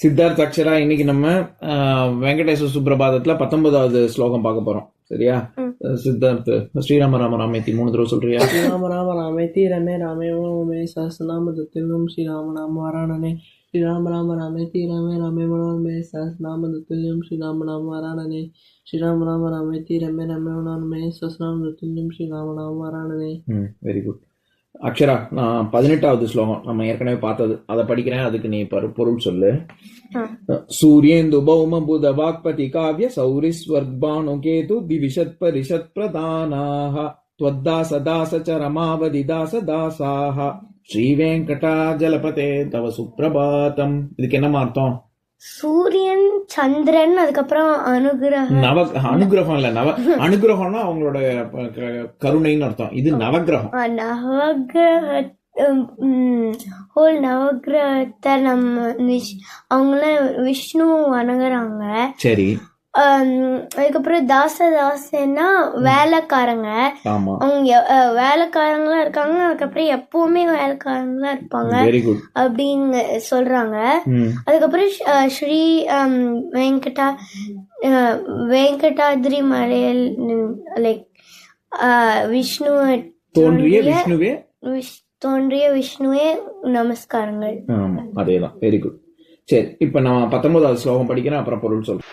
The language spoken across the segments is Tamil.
சித்தார்த் அக்ஷரா. இன்னைக்கு நம்ம வெங்கடேஸ்வர சுப்ரபாதத்துல 19வது ஸ்லோகம் பார்க்க போறோம். சரியா? சித்தார்த், ஸ்ரீராம ராம ராமேத்தி 3 தடவை சொல்றியா? ஸ்ரீராம ராம ராமேத்தி ரமே ராமே ஓமே சஹஸ்ரநாம துல்லியம் ஸ்ரீராம நாம வாராணனே. ஸ்ரீராம ராம ராமேத்தி ரமே ராமே மனோரமே சஹஸ்ரநாம துல்லியம் ஸ்ரீராம நாம வாராணனே. ஸ்ரீராம ராம ராமேத்தி ரமே ராமே மனோரமே சஹஸ்ரநாம துல்லியம் ஸ்ரீராம நாம வாராணனே. Very good. அக்ஷரா, நான் 18வது ஸ்லோகம் நம்ம ஏற்கனவே பார்த்தது, அதை படிக்கிறேன். அதுக்கு நீ பொருள் சொல்லு. சூரியேந்து பௌம புத வாக்பதி காவ்ய சௌரி ஸ்வர்பானு கேது திவிஷத் பரிஷத் பிரதானாஹ த்வத்தாச தாச சரமாவதி தாச தாசாஹ ஸ்ரீ வெங்கடாஜலபதே தவ சுப்ரபாதம். இதுக்கு என்ன அர்த்தம்? சூரியன், சந்திரன், அதுக்கப்புறம் அனுகிரகம். அனுகிரகம் இல்ல, அனுகிரகம்னா அவங்களோட கருணைன்னு அர்த்தம். இது நவகிரகம். நவகிரகத்தை நம்ம அவங்கள விஷ்ணு வணங்குறாங்க. சரி. அதுக்கப்புறம் தாசன்னா வேலைக்காரங்க. அவங்க வேலைக்காரங்களா இருக்காங்க. அதுக்கப்புறம் எப்பவுமே வேலைக்காரங்களா இருப்பாங்க அப்படின்னு சொல்றாங்க. அதுக்கப்புறம் ஸ்ரீ வெங்கடாதிரி மலையில் லைக் விஷ்ணு தோன்றிய விஷ்ணுவே நமஸ்காரங்கள். அதேதான். Very good. சரி, இப்ப நான் 19வது ஸ்லோகம் படிக்கிறேன், அப்புறம் பொருள் சொல்றேன்.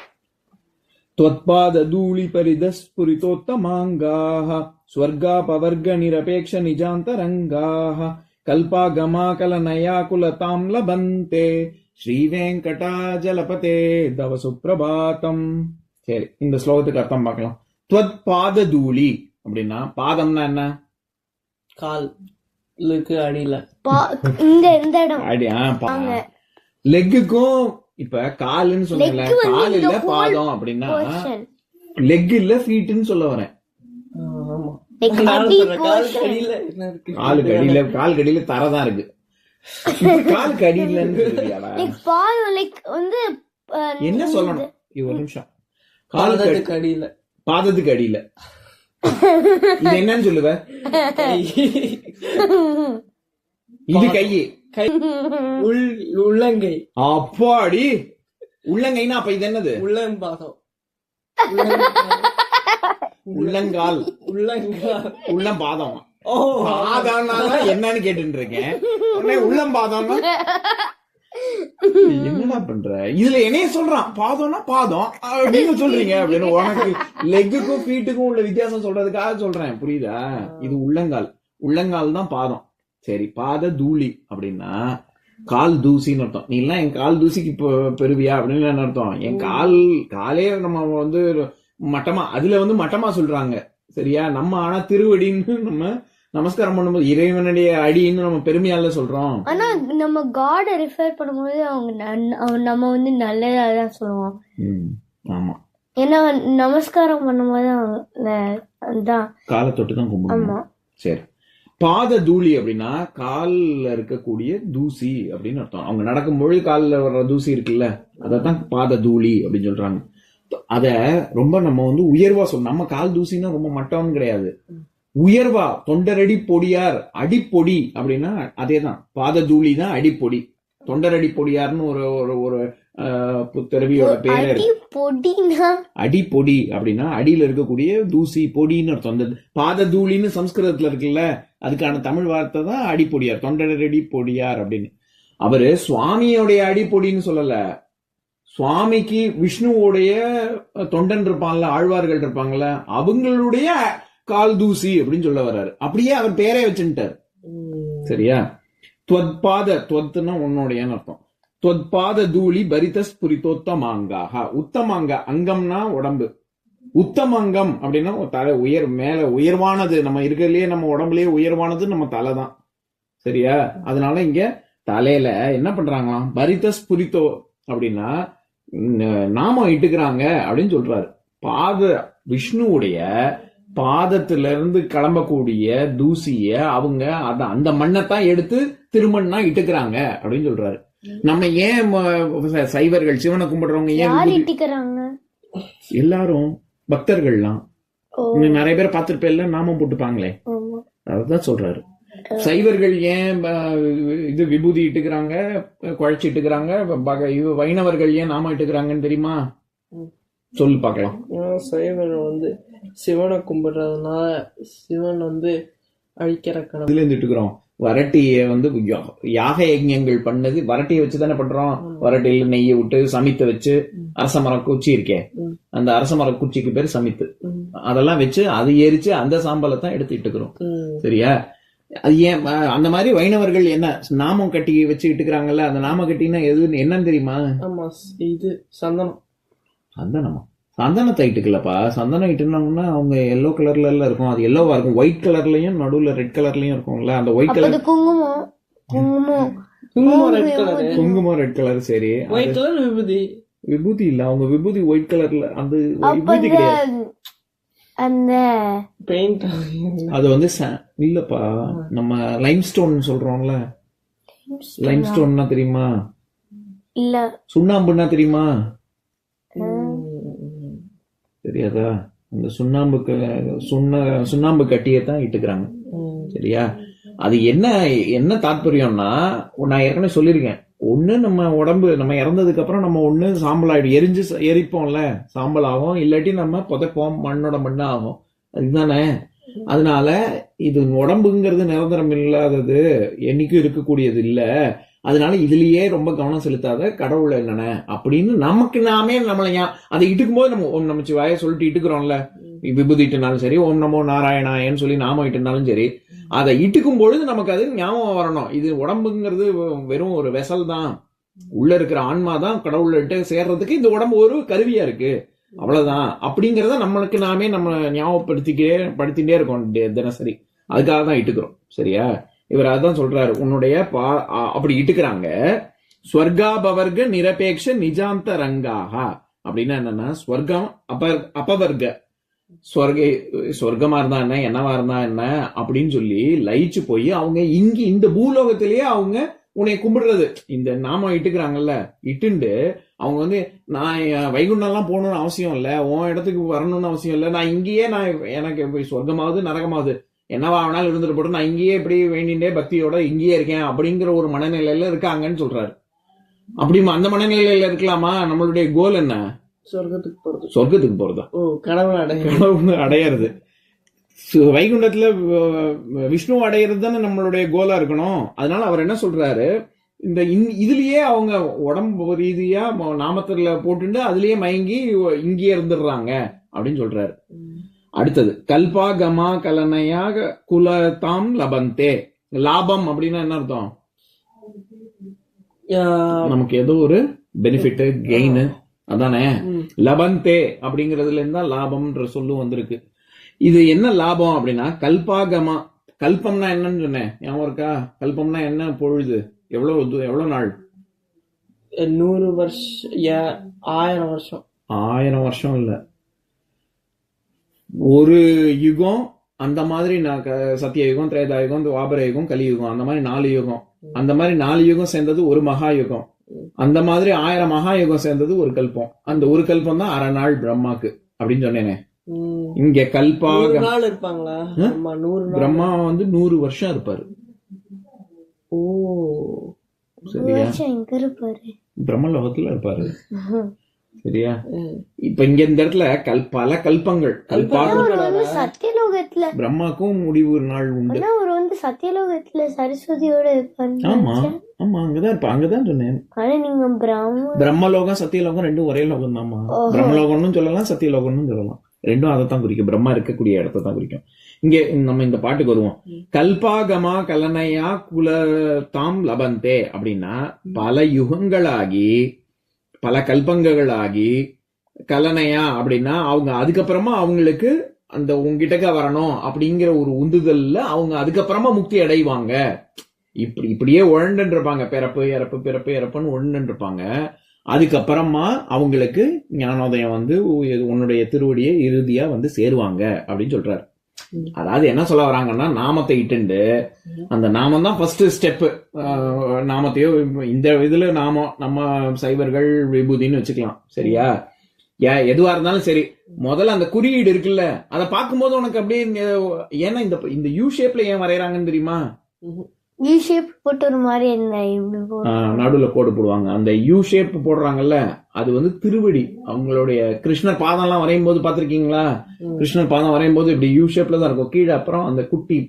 त्वत्पादधूलि परिदस्फुरितोत्तमाङ्गाः स्वर्गापवर्ग निरपेक्ष निजान्तरङ्गाः कल्पागमाकलनयाकुलतां लभन्ते ஸ்ரீவேங்கடாஜலபதே தவ சுப்ரபாதம். சரி, இந்த ஸ்லோகத்துக்கு அர்த்தம் பார்க்கலாம். त्वत्पादधूलि அப்படின்னா பாதம்னா என்ன? காலுக்கு அடியில இந்த இடம் லெக்குக்கும். இப்ப காலுன்னு சொன்னல, கால் இல்ல பாதம் அப்படின்னா லெக் இல்ல ஃபீட்னு சொல்ல வரேன். காலுக்கு அடியில தரதான் இருக்கு. காலுக்கு அடியில என்ன சொல்லணும்? ஒரு நிமிஷம். காலுக்கு அடியில, பாதத்துக்கு அடியில இது என்னன்னு சொல்லுவ? இது கையே, உள்ளங்கை. அப்பாடி, உள்ளங்கைனா அப்ப இது என்னது? உள்ளம்பாதம், உள்ளங்கால், உள்ளம் பாதம். என்னன்னு கேட்டு இருக்கேன். உள்ளம் பாதம் என்னடா பண்ற? இதுல என்னைய சொல்றான் பாதம்னா பாதம் அப்படின்னு சொல்றீங்க அப்படின்னு. உனக்கு லெக்குக்கும் ஃபீட்டுக்கும் உள்ள வித்தியாசம் சொல்றதுக்காக சொல்றேன், புரியுதா? இது உள்ளங்கால், உள்ளங்கால் தான் பாதம். சரி, பாத தூளி அப்படின்னா கால் தூசின்னு அர்த்தம். நீ எல்லாம் என் கால் தூசிக்கு பெறுவியா அப்படின்னு என்ன அர்த்தம்? என் காலே நம்ம மட்டமா, அதுல மட்டமா சொல்றாங்க. சரியா? நம்ம ஆனா திருவடின்னு நம்ம நமஸ்காரம் பண்ணும்போது இறைவனுடைய அடின்னு நம்ம பெருமையால சொல்றோம். ஆனா நம்ம காட ரெஃபர் பண்ணும்போது நம்ம நல்லதான் சொல்லுவோம். ஆமா, ஏன்னா நமஸ்காரம் பண்ணும்போது காலை தொட்டு தான் கும்பிடுவோம். சரி, பாத தூளி அப்படின்னா கால்ல இருக்கக்கூடிய தூசி அப்படின்னு அர்த்தம். அவங்க நடக்கும்பொழுது காலில் வர்ற தூசி இருக்குல்ல, அதத்தான் பாத தூளி அப்படின்னு சொல்றாங்க. அத ரொம்ப நம்ம உயர்வா சொல்லணும். நம்ம கால் தூசின்னா ரொம்ப மட்டம்னு கிடையாது, உயர்வா. தொண்டரடி பொடியார், அடிப்பொடி அப்படின்னா அதேதான். பாத தூளி தான் அடிப்பொடி. தொண்டரடி பொடியார்னு ஒரு புத்தரவியோட பேரு. அடிப்பொடி அப்படின்னா அடியில இருக்கக்கூடிய தூசி, பொடின்னு அர்த்தம். அந்த பாத தூளின்னு சம்ஸ்கிருதத்துல இருக்குல்ல, அதுக்கான தமிழ் வார்த்தை தான் அடிப்பொடியார், தொண்டரடி பொடியார் அப்படின்னு. அவரு சுவாமியோடைய அடிப்பொடின்னு சொல்லல, சுவாமிக்கு விஷ்ணுவோடைய தொண்டன் இருப்பாங்கல்ல, ஆழ்வார்கள் இருப்பாங்கல்ல, அவங்களுடைய கால் தூசி அப்படின்னு சொல்ல வர்றாரு. அப்படியே அவர் பேரே வச்சுட்டார். சரியா? துவத்பாத, துவத்துனா உன்னுடையன்னு அர்த்தம். துவத்பாத தூளி பரிதஸ் புரிதோத்தமாங்காக. உத்தமாங்க, அங்கம்னா உடம்பு. உத்தமங்கம் அப்படின்னா தலை மேல உயர்வானது. நம்ம இருக்கிறதுலயே நம்ம உடம்புலயே உயர்வானது நம்ம தலை தான். சரியா? அதனால இங்க தலையில என்ன பண்றாங்களாம்? பரிதஸ் புரித்தோ அப்படின்னா நாமம் இட்டுக்கிறாங்க அப்படின்னு சொல்றாரு. பாத விஷ்ணுவுடைய பாதத்துல இருந்து கிளம்பக்கூடிய தூசிய அவங்க அந்த மண்ணத்தான் எடுத்து திருமண்ணா இட்டுக்கிறாங்க அப்படின்னு சொல்றாரு. நம்ம ஏன் சைவர்கள் சிவனை கும்பிடுறவங்க ஏன் எல்லாரும் பக்தர்கள்லாம் நிறைய பேர் பார்த்திருப்பேன், நாமம் போட்டுப்பாங்களே, அதுதான் சொல்றாரு. சைவர்கள் ஏன் இது விபூதி இட்டுக்கிறாங்க, குழைச்சி இட்டுக்கிறாங்க, வைணவர்கள் ஏன் நாம இட்டுக்கிறாங்கன்னு தெரியுமா? சொல்லு பார்க்கலாம். சைவன் வந்து சிவனை கும்பிடுறதுனால சிவன் வந்து அழிக்கிற கடவுள். இதுல இருந்து இட்டுக்கிறோம். வரட்டிய வந்து யாக யஜ்ஞங்கள் பண்ணது வரட்டியை வச்சுதானே பண்றோம். வரட்டியில நெய்யை விட்டு சமித்த வச்சு, அரச மர குச்சி இருக்கே, அந்த அரச மர குச்சிக்கு பேர் சமித்து, அதெல்லாம் வச்சு அது எரிச்சு அந்த சாம்பலத்தான் எடுத்து இட்டுக்கிறோம். சரியா? அது ஏன் அந்த மாதிரி வைணவர்கள் என்ன நாமம் கட்டி வச்சு இட்டுக்கிறாங்கல்ல, அந்த நாம கட்டினா எது என்னன்னு தெரியுமா? ஆமா, இது சந்தனம். சந்தனமா? சந்தனத்தை இட்டுக்கலப்பா. சந்தனம் இட்டுனாங்கன்னா அவங்க எல்லோ கலர்ல எல்லாம் இருக்கும். அது எல்லோவா இருக்கும், ஒயிட் கலர்லயும் நடுவுல ரெட் கலர்லயும் இருக்கும்ல. அந்த ஒயிட் கலர் குங்குமம் குங்குமம் குங்குமம் ரெட் கலர். குங்குமம் ரெட் கலர். சரி, ஒயிட் கலர் விபூதி. விபூதி இல்ல, அவங்க விபூதி ஒயிட் கலர்ல. அந்த விபூதி கிடையாது, அந்த பெயிண்ட். அது வந்து இல்லப்பா, நம்ம லைம்ஸ்டோன் சொல்றோம்ல. லைம்ஸ்டோன்னா தெரியுமா? இல்ல. சுண்ணாம்புன்னா தெரியுமா? தெரியாதா? அந்த சுண்ணாம்பு கட்டியத்தான் இட்டுக்கிறாங்க. சரியா? அது என்ன தாற்பயம்னா, நான் ஏற்கனவே சொல்லிருக்கேன், ஒண்ணு நம்ம உடம்பு நம்ம இறந்ததுக்கு அப்புறம் நம்ம ஒண்ணு சாம்பல் ஆயிடும், எரிப்போம்ல, சாம்பல் ஆகும். இல்லாட்டி நம்ம புதைப்போம், மண்ணோட மண்ணா ஆகும். அதுதானே? அதனால இது உடம்புங்கிறது நிரந்தரம் இல்லாதது, என்னைக்கும் இருக்கக்கூடியது இல்ல. அதனால இதுலயே ரொம்ப கவனம் செலுத்தாத, கடவுள் என்னென்ன அப்படின்னு நமக்கு நாமே நம்மளை அதை இட்டுக்கும் போது நம்ம ஓம் நமச்சி வாய சொல்லிட்டு இட்டுக்கிறோம்ல. விபூதி இட்டுனாலும் சரி, ஓம் நமோ நாராயணாயன்னு சொல்லி நாம இட்டுனாலும் சரி, அதை இட்டுக்கும் பொழுது நமக்கு அது ஞாபகம் வரணும். இது உடம்புங்கிறது வெறும் ஒரு வெசல் தான், உள்ள இருக்கிற ஆன்மா தான் கடவுள்கிட்ட சேர்றதுக்கு இந்த உடம்பு ஒரு கருவியா இருக்கு, அவ்வளவுதான். அப்படிங்கறத நம்மளுக்கு நாமே நம்ம ஞாபகப்படுத்திட்டே இருக்கோம் தினசரி. அதுக்காக தான் இட்டுக்கிறோம். சரியா? இவர் அதான் சொல்றாரு, உன்னுடைய அப்படி இட்டுக்கிறாங்க. ஸ்வர்காபவர்க நிரபேக்ஷ நிஜாந்த ரங்காக அப்படின்னா என்னன்னா, ஸ்வர்க்கம் அபவர்க, சொர்க்கமா இருந்தா என்ன, என்னவா இருந்தா என்ன அப்படின்னு சொல்லி லயிச்சு போய் அவங்க இங்க இந்த பூலோகத்திலேயே அவங்க உன்னை கும்பிடுறது. இந்த நாம இட்டுக்கிறாங்கல்ல, இட்டுண்டு அவங்க வந்து நான் வைகுண்டம் எல்லாம் போகணும்னு அவசியம் இல்ல, உன் இடத்துக்கு வரணும்னு அவசியம் இல்ல, நான் இங்கேயே எனக்கு சொர்க்கமாவது நரகமாவது என்னவா வேணாலும் இருந்துட்டு போட்டு நான் இங்கேயே இப்படி வேண்டிண்டே பக்தியோட இங்கேயே இருக்கேன் அப்படிங்கிற ஒரு மனநிலையில இருக்காங்கன்னு சொல்றாரு. அப்படி அந்த மனநிலையில இருக்கலாமா? நம்மளுடைய கோல் என்ன? சொர்க்கத்துக்கு போறதா? கடவுள் அடையிறது. வைகுண்டத்துல விஷ்ணு அடையிறது தானே நம்மளுடைய கோலா இருக்கணும். அதனால அவர் என்ன சொல்றாரு, இந்த இதுலயே அவங்க உடம்பு ரீதியா நாமத்துல போட்டுட்டு அதுலயே மயங்கி இங்கேயே இருந்துடுறாங்க அப்படின்னு சொல்றாரு. அடுத்தது, கல்பாகமா கலனையாக குலதாம் லபந்தே. லாபம் அப்படின்னா என்ன அர்த்தம்? நமக்கு ஏதோ ஒரு பெனிஃபிட், கெயின், அதானே? லபந்தே அப்படிங்கறதுல இருந்தா லாபம்ன்ற சொல்லு வந்திருக்கு. இது என்ன லாபம் அப்படின்னா, கல்பாகமா. கல்பம்னா என்னன்னு சொன்னேன், ஞாபகம் இருக்கா? கல்பம்னா என்ன பொழுது, எவ்வளவு நாள்? 100 வருஷம், 1000 வருஷம். 1000 வருஷம் இல்ல, ஒரு யுகம். அந்த மாதிரி சத்திய யுகம், திரேதா யுகம், துவாபர யுகம், கலியுகம், அந்த மாதிரி 4 யுகம். அந்த மாதிரி 4 யுகம் சேர்ந்தது ஒரு மகா யுகம். அந்த மாதிரி 1000 மகா யுகம் சேர்ந்தது ஒரு கல்பம். அந்த ஒரு கல்பம் தான் 1/2 நாள் பிரம்மாக்கு அப்படின்னு சொன்னேனே. இங்க கல்பாக இருப்பாங்களா? பிரம்மா வந்து 100 வருஷம் இருப்பாரு. ஓ, சரியா? பிரம்மலோகத்துல இருப்பாரு. சரியா? இப்ப இங்க இந்த இடத்துல பல கல்பங்கள், சத்தியலோகத்துல பிரம்மாக்கும் முடிவு நாள் உண்டு. அவர் வந்து சத்தியலோகத்துல சரஸ்வதியோட இருப்பாரு. ஆமா ஆமா, அங்கதான் இருப்பா. அங்கதான் சொன்னேன். நீங்க பிரம்மலோகம் சத்தியலோகம் ரெண்டும் ஒரே லோகம் தான்மா. பிரம்மலோகம்னு சொல்லலாம், சத்தியலோகம்னு சொல்லலாம். ரெண்டும் அதைத்தான் குறிக்கும், பிரம்மா இருக்கக்கூடிய இடத்தை தான் குறிக்கும். இங்க நம்ம இந்த பாட்டுக்கு வருவோம். கல்பாகமா கலனையா குலதாம் லபந்தே அப்படின்னா, பல யுகங்களாகி பல கல்பங்களாகி, கலனையா அப்படின்னா அவங்க அதுக்கப்புறமா அவங்களுக்கு அந்த உங்ககிட்டக்க வரணும் அப்படிங்கிற ஒரு உந்துதல்ல அவங்க அதுக்கப்புறமா முக்தி அடைவாங்க. இப்படியே உழண்டு இருப்பாங்க, பிறப்பு இறப்பு பிறப்பு இறப்புன்னு உழண்டு இருப்பாங்க. அதுக்கப்புறமா அவங்களுக்கு ஞானோதயம் வந்து உன்னுடைய திருவடியை இறுதியா வந்து சேருவாங்க அப்படின்னு சொல்றாரு. அதாவது என்ன சொல்ல வராங்கன்னா, நாமத்தை இட்டுண்டு, அந்த நாமம் தான் ஃபர்ஸ்ட் ஸ்டெப். நாமத்தையோ இந்த இதுல நாமம் நம்ம சைவர்கள் விபூதின்னு வச்சுக்கலாம். சரியா? எதுவா இருந்தாலும் சரி, முதல்ல அந்த குறியீடு இருக்குல்ல, அதை பார்க்கும்போது உனக்கு அப்படியே, ஏன்னா இந்த யூ ஷேப்ல ஏன் வரையறாங்கன்னு தெரியுமா? யூ ஷேப் போட்டு ஒரு மாதிரி என்ன இப்படி போட்டு நடுவுல கோடு போடுவாங்க. அந்த யூ ஷேப் போடுறாங்கல்ல, அது வந்து திருவடி. அவங்களுடைய கிருஷ்ணர் பாதம் எல்லாம் வரையும் போது பாத்திருக்கீங்களா? கிருஷ்ணர் பாதம் வரையும் போது இப்படி யூ ஷேப்ல தான் இருக்கும். கீழே அப்புறம் அந்த குட்டி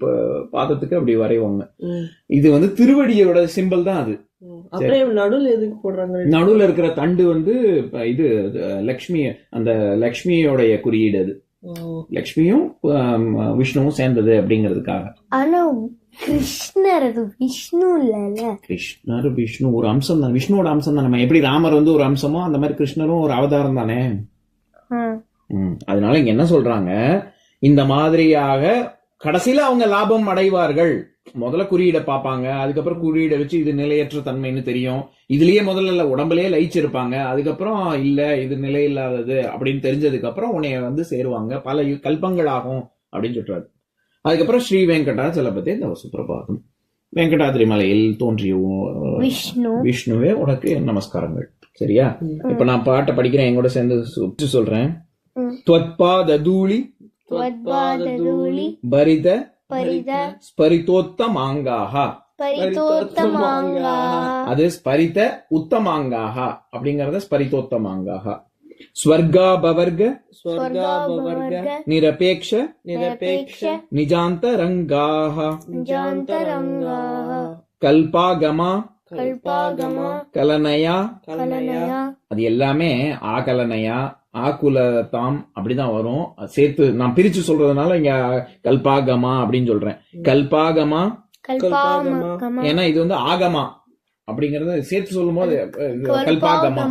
பாதத்துக்கு அப்படி வரைவாங்க. இது வந்து திருவடியோட சிம்பிள் தான் அது. அப்படியே நடுவுல எதுக்கு போடுறாங்க? நடுவுல இருக்கிற தண்டு வந்து இது லக்ஷ்மி, அந்த லக்ஷ்மியோடைய குறியீடு அது. லக்ஷ்மியும் விஷ்ணுவும் சேர்ந்தது அப்படிங்கிறதுக்காக. ஆனா கிருஷ்ணர் அது விஷ்ணு இல்ல. கிருஷ்ணர் விஷ்ணு ஒரு அம்சம் தான், விஷ்ணுவோட அம்சம் தான். நம்ம எப்படி ராமர் வந்து ஒரு அம்சமோ அந்த மாதிரி கிருஷ்ணரும் ஒரு அவதாரம் தானே. அதனால இங்க என்ன சொல்றாங்க, இந்த மாதிரியாக கடைசியில அவங்க லாபம் அடைவார்கள். முதல்ல குறியீடை பார்ப்பாங்க, அதுக்கப்புறம் குறியீடை வச்சு இது நிலையற்ற தன்மைன்னு தெரியும். இதுலயே முதல்ல உடம்புலயே லயிச்சிருப்பாங்க. அதுக்கப்புறம் இல்ல இது நிலையில்லாதது அப்படின்னு தெரிஞ்சதுக்கு அப்புறம் உன்னைய வந்து சேருவாங்க. பல கல்பங்கள் ஆகும் அப்படின்னு சொல்றாரு. அதுக்கப்புறம் ஸ்ரீ வெங்கடாச்சலபதே தவ சுப்பிரபாதம். வெங்கடாதிரி மலையில் தோன்றிய விஷ்ணுவே உனக்கு நமஸ்காரங்கள். சரியா? இப்ப நான் பாட்டை படிக்கிறேன், என் கூட சேர்ந்து சொல்றேன். த்வத்பாதூளி பரித ஸ்பரிதோத்தமாங்காஹ. அது ஸ்பரித உத்தமாங்காஹ அப்படிங்கறத ஸ்பரிதோத்தமாங்காஹ. ஸ்வர்காபவர்க நிரபேக்ஷ நிஜாந்தரங்காஹ. கல்பாகமா கலனயா. அது எல்லாமே ஆகலனயா ஆகுலதாம் அப்படிதான் வரும். சேர்த்து நான் பிரிச்சு சொல்றதுனால இங்க கல்பாகமா அப்படின்னு சொல்றேன். கல்பாகமா ஏன்னா இது வந்து ஆகமா அப்படிங்கறத சேர்த்து சொல்லும் போது கல்பாகமா.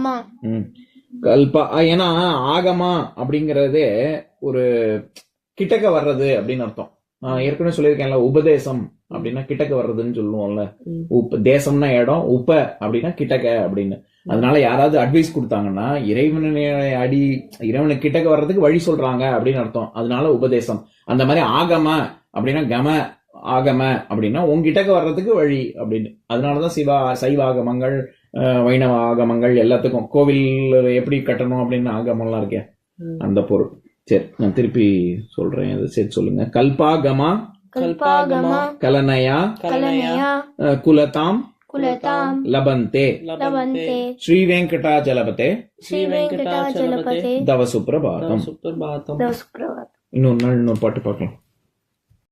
கல்பா ஏன்னா ஆகமா அப்படிங்கறதே ஒரு கிட்டக்க வர்றது அப்படின்னு அர்த்தம். நான் ஏற்கனவே சொல்லியிருக்கேன்ல, உபதேசம் அப்படின்னா கிட்டக்க வர்றதுன்னு சொல்லுவோம்ல. தேசம்னா இடம், உப்ப அப்படின்னா கிட்டக்க அப்படின்னு. அதனால யாராவது அட்வைஸ் கொடுத்தாங்கன்னா இறைவனுக்கு கிட்டக்க வர்றதுக்கு வழி சொல்றாங்க அப்படின்னு அர்த்தம். அதனால உபதேசம். அந்த மாதிரி ஆகம அப்படின்னா ஆகம அப்படின்னா உங்ககிட்டக்க வர்றதுக்கு வழி அப்படின்னு. அதனாலதான் சைவ ஆகமங்கள், வைணவ ஆகமங்கள் எல்லாத்துக்கும் கோவில் எப்படி கட்டணும் அப்படின்னு ஆகமெல்லாம் இருக்கேன், அந்த பொருள். சரி, நான் திருப்பி சொல்றேன், அதை சேர்த்து சொல்லுங்க. கல்பாகமா கலனயா குலதாம் லபந்தே ஸ்ரீ வெங்கடாச்சலபதே தவ சுப்பிரபாதம். இன்னொரு நாள் இன்னொரு பாட்டு பார்க்கலாம்.